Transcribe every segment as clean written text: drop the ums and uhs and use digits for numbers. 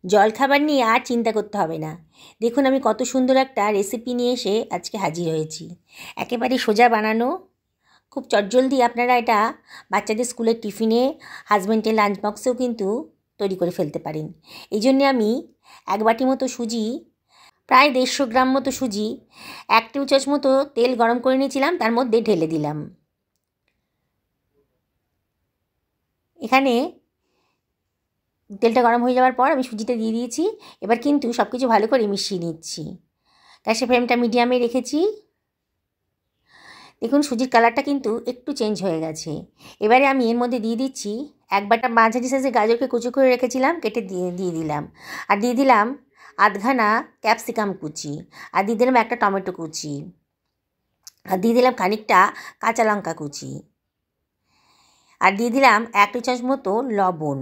জলখাবার নিয়ে আর চিন্তা করতে হবে না। দেখুন আমি কত সুন্দর একটা রেসিপি নিয়ে এসে আজকে হাজির হয়েছি। একেবারে সোজা বানানো, খুব চটজলদি আপনারা এটা বাচ্চাদের স্কুলের টিফিনে, হাজব্যান্ডের লাঞ্চ বক্সেও কিন্তু তৈরি করে ফেলতে পারেন। এই জন্যে আমি 1 বাটি মতো সুজি, প্রায় 150 গ্রাম মতো সুজি, 1 টেবিল চামচ মতো তেল গরম করে নিয়েছিলাম, তার মধ্যে ঢেলে দিলাম। এখানে তেলটা গরম হয়ে যাওয়ার পর আমি সুজিটা দিয়ে দিয়েছি। এবার কিন্তু সব কিছু ভালো করে মিশিয়ে নিচ্ছি। গ্যাসের ফ্লেমটা মিডিয়ামে রেখেছি। দেখুন সুজির কালারটা কিন্তু একটু চেঞ্জ হয়ে গেছে। এবারে আমি এর মধ্যে দিয়ে দিচ্ছি 1 বাটা মাঝারি সাইজের গাজরকে কুচি করে রেখেছিলাম, কেটে দিয়ে দিলাম। আর দিয়ে দিলাম আধখানা ক্যাপসিকাম কুচি, আর দিয়ে দিলাম একটা টমেটো কুচি, আর দিয়ে দিলাম খানিকটা কাঁচা লঙ্কা কুচি, আর দিয়ে দিলাম 1 টেবিল চামচ মতো লবণ।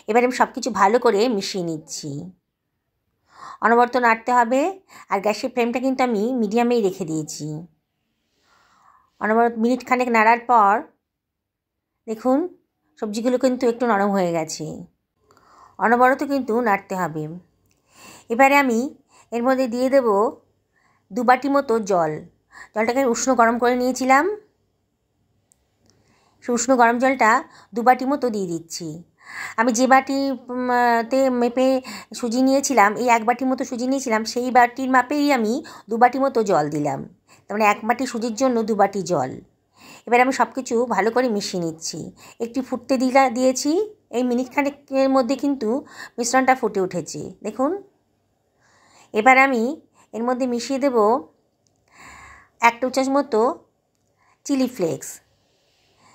এবারে আমি সব কিছু ভালো করে মিশিয়ে নিচ্ছি। অনবরত নাড়তে হবে, আর গ্যাসের ফ্লেমটা কিন্তু আমি মিডিয়ামেই রেখে দিয়েছি। অনবরত মিনিট খানেক নাড়ার পর দেখুন সবজিগুলো কিন্তু একটু নরম হয়ে গেছে। অনবরত কিন্তু নাড়তে হবে। এবারে আমি এর মধ্যে দিয়ে দেব 2 বাটি মতো জল। জলটাকে উষ্ণ গরম করে নিয়েছিলাম, সেই উষ্ণ গরম জলটা 2 বাটি মতো দিয়ে দিচ্ছি। আমি যে বাটিতে মেপে সুজি নিয়েছিলাম, এই 1 বাটি মতো সুজি নিয়েছিলাম, সেই বাটির মাপেই আমি 2 বাটি মতো জল দিলাম। তার মানে 1 বাটি সুজির জন্য 2 বাটি জল। এবার আমি সব কিছু ভালো করে মিশিয়ে নিচ্ছি। একটু ফুটতে দিয়েছি। এই মিনিট খানেকের মধ্যে কিন্তু মিশ্রণটা ফুটে উঠেছে, দেখুন। এবার আমি এর মধ্যে মিশিয়ে দেব 1 টেবিল চামচ মতো চিলি ফ্লেক্স।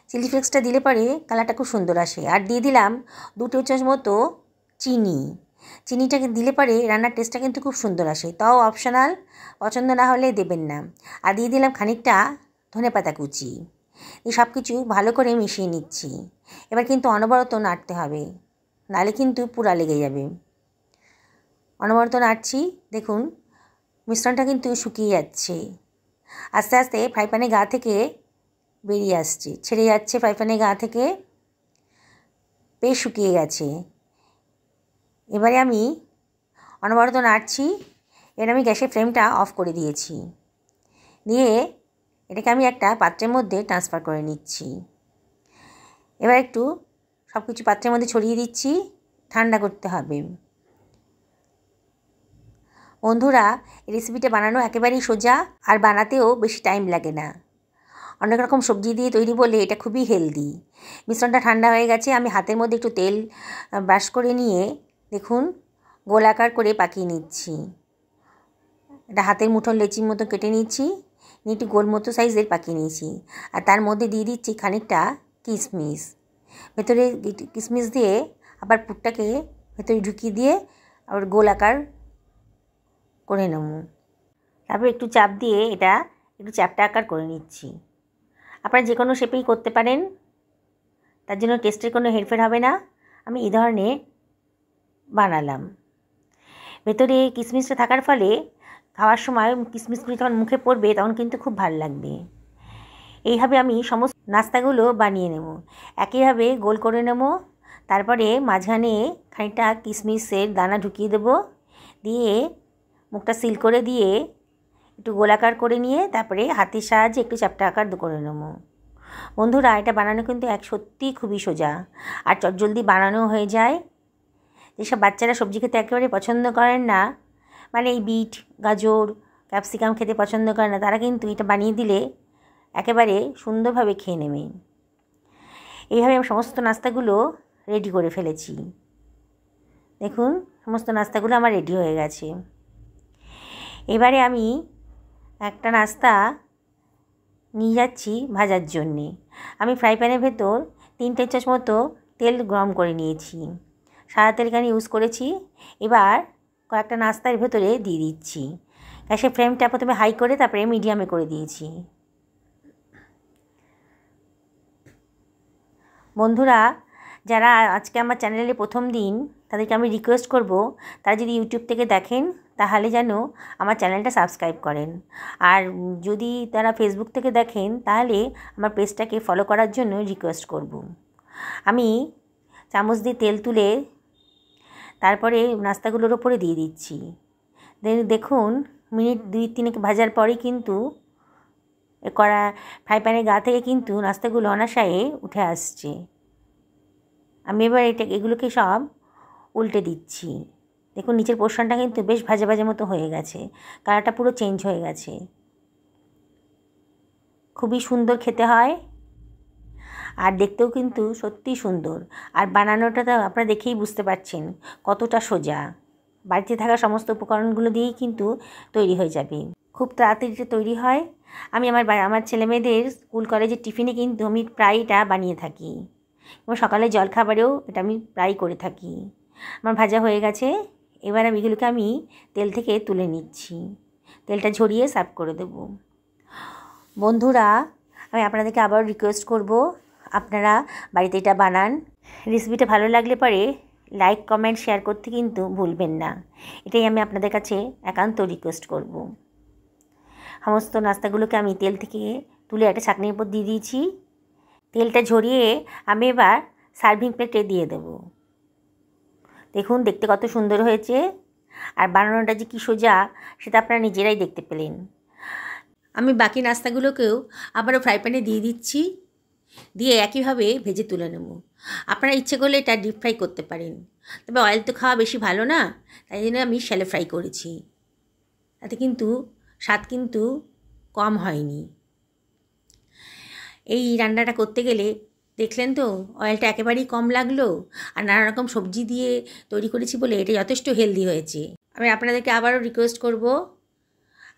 চিলি ফ্লেক্সটা দিলে পরে কালারটা খুব সুন্দর আসে। আর দিয়ে দিলাম 2 টেবিল চামচ মতো চিনি। চিনিটাকে দিলে পরে রান্নার টেস্টটা কিন্তু খুব সুন্দর আসে, তাও অপশনাল, পছন্দ না হলে দেবেন না। আর দিয়ে দিলাম খানিকটা ধনেপাতা কুচি। এই সব কিছু ভালো করে মিশিয়ে নিচ্ছি। এবার কিন্তু অনবরত নাড়তে হবে, নাহলে কিন্তু পুড়া লেগে যাবে। অনবরত নাড়ছি। দেখুন মিশ্রণটা কিন্তু শুকিয়ে যাচ্ছে, আস্তে আস্তে ফ্রাই প্যানের গা থেকে বেরিয়ে আসছে, ছেড়ে যাচ্ছে ফ্রাই প্যানের গা থেকে, বেশ শুকিয়ে গেছে। এবারে আমি অনবরত নাড়ছি। এবার আমি গ্যাসের ফ্লেমটা অফ করে দিয়েছি, দিয়ে এটাকে আমি একটা পাত্রের মধ্যে ট্রান্সফার করে নিচ্ছি। এবার একটু সব কিছু পাত্রের মধ্যে ছড়িয়ে দিচ্ছি, ঠান্ডা করতে হবে। বন্ধুরা, এই রেসিপিটা বানানো একেবারেই সোজা, আর বানাতেও বেশি টাইম লাগে না। অনেক রকম সবজি দিয়ে তৈরি বলে এটা খুবই হেলদি। মিশ্রণটা ঠান্ডা হয়ে গেছে। আমি হাতের মধ্যে একটু তেল ব্রাশ করে নিয়ে দেখুন গোলাকার করে পাকিয়ে নিচ্ছি। এটা হাতের মুঠোর লেচির মতো কেটে নিচ্ছি, নিয়ে একটু গোল মতো সাইজের পাকিয়ে নিয়েছি। আর তার মধ্যে দিয়ে দিচ্ছি খানিকটা কিশমিশ। ভেতরে কিশমিশ দিয়ে আবার পুরটাকে ভেতরে ঢুকিয়ে দিয়ে আবার গোল আকার করে নেব। তারপর একটু চাপ দিয়ে এটা একটু চ্যাপ্টা আকার করে নিচ্ছি। আপনারা যে কোনো শেপেই করতে পারেন, তার জন্য টেস্টের কোনো হেরফের হবে না। আমি এই ধরনের বানালাম। ভেতরে কিশমিশটা থাকার ফলে খাওয়ার সময় কিশমিশগুলি যখন মুখে পড়বে তখন কিন্তু খুব ভালো লাগবে। এইভাবে আমি সমস্ত নাস্তাগুলো বানিয়ে নেব। একইভাবে গোল করে নেব। তারপরে মাঝখানে খানিকটা কিশমিশের দানা ঢুকিয়ে দেব, দিয়ে মুখটা সিল করে দিয়ে একটু গোলাকার করে নিয়ে তারপরে হাতের সাহায্যে একটু চ্যাপ্টা আকার করে নেব। বন্ধুরা, এটা বানানো কিন্তু সত্যিই খুবই সোজা, আর চটজলদি বানানো হয়ে যায়। যেসব বাচ্চারা সবজি খেতে একেবারে পছন্দ করেন না, মানে এই বিট, গাজর, ক্যাপসিকাম খেতে পছন্দ করে না, তারা কিন্তু এটা বানিয়ে দিলে একেবারে সুন্দরভাবে খেয়ে নেবে। এইভাবে আমি সমস্ত নাস্তাগুলো রেডি করে ফেলেছি। দেখুন সমস্ত নাস্তাগুলো আমার রেডি হয়ে গেছে। এবারে আমি একটা নাস্তা নিয়ে যাচ্ছি ভাজার জন্যে। আমি ফ্রাই প্যানের ভেতর 3 টেবিল চামচ মতো তেল গরম করে নিয়েছি, সাদা তেল এখানে ইউজ করেছি। এবার কয়েকটা নাস্তার ভেতরে দিয়ে দিচ্ছি। গ্যাসের ফ্লেমটা প্রথমে হাই করে তারপরে মিডিয়ামে করে দিয়েছি। বন্ধুরা, যারা আজকে আমার চ্যানেলে প্রথম দিন, তাদেরকে আমি রিকোয়েস্ট করব, তারা যদি ইউটিউব থেকে দেখেন তাহলে যেন আমার চ্যানেলটা সাবস্ক্রাইব করেন। আর যদি তারা ফেসবুক থেকে দেখেন তাহলে আমার পেজটাকে ফলো করার জন্য রিকোয়েস্ট করব। আমি চামচ দিয়ে তেল তুলে তারপরে নাস্তাগুলোর ওপরে দিয়ে দিচ্ছি। দেখুন মিনিট 2-3 ভাজার পরেই কিন্তু কড়া ফ্রাই প্যানের গা থেকে কিন্তু নাস্তাগুলো অনায়াসে উঠে আসছে। আমি এবার এগুলোকে সব উল্টে দিচ্ছি। দেখুন নিচের পোর্শনটা কিন্তু বেশ ভাজা ভাজা মতো হয়ে গেছে, কালারটা পুরো চেঞ্জ হয়ে গেছে। খুবই সুন্দর খেতে হয় আর দেখতেও কিন্তু সত্যিই সুন্দর। আর বানানোটা তো আপনারা দেখেই বুঝতে পারছেন কতটা সোজা। বাড়িতে থাকা সমস্ত উপকরণগুলো দিয়েই কিন্তু তৈরি হয়ে যাবে, খুব তাড়াতাড়ি তৈরি হয়। আমি আমার ছেলেমেয়েদের স্কুল কলেজের টিফিনে কিন্তু আমি প্রায় এটা বানিয়ে থাকি এবং সকালে জলখাবারেও এটা আমি প্রায় করে থাকি। আমার ভাজা হয়ে গেছে, এবার এগুলোকে আমি তেল থেকে তুলে নিচ্ছি। তেলটা ঝরিয়ে সার্ভ করে দেব। বন্ধুরা, আমি আপনাদেরকে আবার রিকোয়েস্ট করব, আপনারা বাড়িতে এটা বানান। রেসিপিটা ভালো লাগলে পরে লাইক কমেন্ট শেয়ার করতে কিন্তু ভুলবেন না, এটাই আমি আপনাদের কাছে একান্ত রিকোয়েস্ট করব। সমস্ত নাস্তাগুলোকে আমি তেল থেকে তুলে একটা ছাঁকনির উপর দিয়ে দিয়েছি। তেলটা ঝরিয়ে আমি এবার সার্ভিং প্লেটে দিয়ে দেব। দেখুন দেখতে কত সুন্দর হয়েছে, আর বানানোটা যে কী সোজা সেটা আপনারা নিজেরাই দেখতে পেলেন। আমি বাকি নাস্তাগুলোকেও আবারও ফ্রাই প্যানে দিয়ে দিচ্ছি, দিয়ে একইভাবে ভেজে তুলে নেব। আপনারা ইচ্ছে করলে এটা ডিপ ফ্রাই করতে পারেন, তবে অয়েল তো খাওয়া বেশি ভালো না, তাই জন্য আমি শ্যালো ফ্রাই করেছি। তাতে কিন্তু স্বাদ কিন্তু কম হয়নি। এই রান্নাটা করতে গেলে দেখলেন তো অয়েলটা একেবারেই কম লাগলো, আর নানা রকম সবজি দিয়ে তৈরি করেছি বলে এটা যথেষ্ট হেলদি হয়েছে। আমি আপনাদেরকে আবারও রিকোয়েস্ট করব,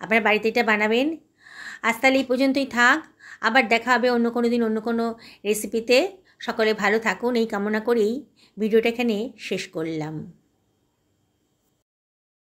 আপনারা বাড়িতে এটা বানাবেন। আজ তাহলে এই পর্যন্তই থাক, আবার দেখা হবে অন্য কোনো দিন অন্য কোনো রেসিপিতে। সকলে ভালো থাকুন এই কামনা করেই ভিডিওটা এখানে শেষ করলাম।